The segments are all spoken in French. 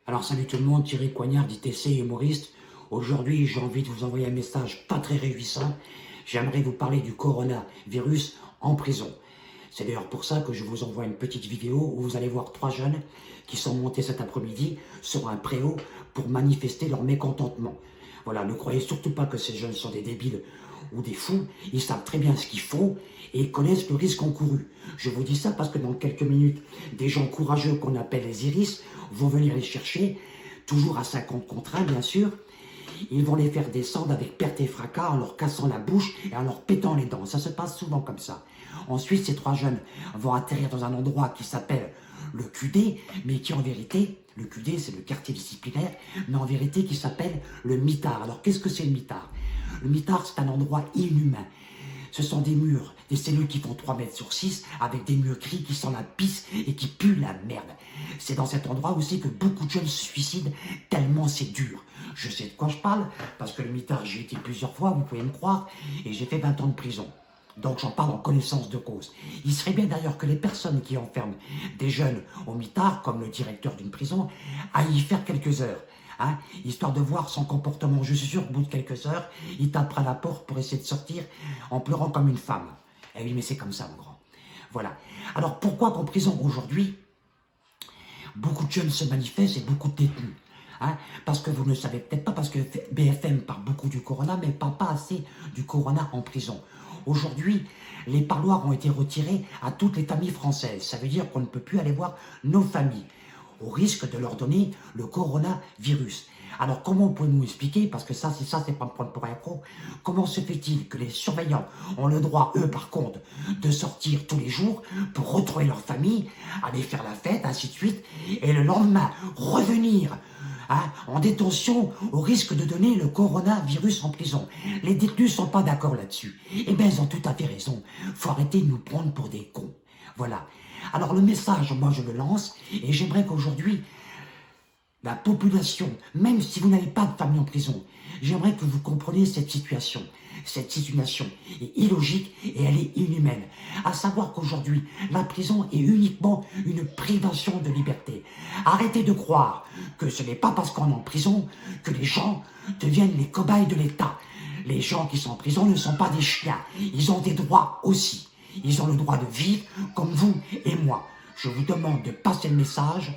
Alors salut tout le monde, Thierry Coignard d'ITC, humoriste. Aujourd'hui, j'ai envie de vous envoyer un message pas très réjouissant. J'aimerais vous parler du coronavirus en prison. C'est d'ailleurs pour ça que je vous envoie une petite vidéo où vous allez voir 3 jeunes qui sont montés cet après-midi sur un préau pour manifester leur mécontentement. Voilà, ne croyez surtout pas que ces jeunes sont des débiles ou des fous. Ils savent très bien ce qu'il faut et ils connaissent le risque encouru. Je vous dis ça parce que dans quelques minutes, des gens courageux qu'on appelle les iris vont venir les chercher, toujours à 50 contre 1 bien sûr. Ils vont les faire descendre avec perte et fracas en leur cassant la bouche et en leur pétant les dents. Ça se passe souvent comme ça. Ensuite, ces 3 jeunes vont atterrir dans un endroit qui s'appelle le QD, mais qui en vérité, le QD c'est le quartier disciplinaire, mais en vérité qui s'appelle le mitard. Alors qu'est-ce que c'est le mitard? Le mitard c'est un endroit inhumain. Ce sont des murs, des cellules qui font 3 mètres sur 6, avec des murs gris qui sentent la pisse et qui puent la merde. C'est dans cet endroit aussi que beaucoup de jeunes se suicident, tellement c'est dur. Je sais de quoi je parle, parce que le mitard, j'y ai été plusieurs fois, vous pouvez me croire, et j'ai fait 20 ans de prison. Donc j'en parle en connaissance de cause. Il serait bien d'ailleurs que les personnes qui enferment des jeunes au mitard, comme le directeur d'une prison, aillent y faire quelques heures. Hein, histoire de voir son comportement. Je suis sûr qu'au bout de quelques heures, il tapera la porte pour essayer de sortir en pleurant comme une femme. Eh oui, mais c'est comme ça, mon grand. Voilà. Alors, pourquoi qu'en prison, aujourd'hui, beaucoup de jeunes se manifestent et beaucoup de détenus? Hein, parce que vous ne le savez peut-être pas, parce que BFM parle beaucoup du corona, mais parle pas assez du corona en prison. Aujourd'hui, les parloirs ont été retirés à toutes les familles françaises. Ça veut dire qu'on ne peut plus aller voir nos familles, au risque de leur donner le coronavirus. Alors comment pouvez-vous expliquer, parce que ça c'est pas me prendre pour un con, comment se fait-il que les surveillants ont le droit, eux par contre, de sortir tous les jours pour retrouver leur famille, aller faire la fête, ainsi de suite, et le lendemain revenir en détention au risque de donner le coronavirus en prison? Les détenus sont pas d'accord là-dessus. Eh bien, ils ont tout à fait raison. Faut arrêter de nous prendre pour des cons. Voilà. Alors le message, moi je le lance, et j'aimerais qu'aujourd'hui, la population, même si vous n'avez pas de famille en prison, j'aimerais que vous compreniez cette situation. Cette situation est illogique et elle est inhumaine. À savoir qu'aujourd'hui, la prison est uniquement une privation de liberté. Arrêtez de croire que ce n'est pas parce qu'on est en prison que les gens deviennent les cobayes de l'État. Les gens qui sont en prison ne sont pas des chiens. Ils ont des droits aussi. Ils ont le droit de vivre comme vous et moi. Je vous demande de passer le message.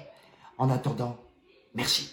En attendant, merci.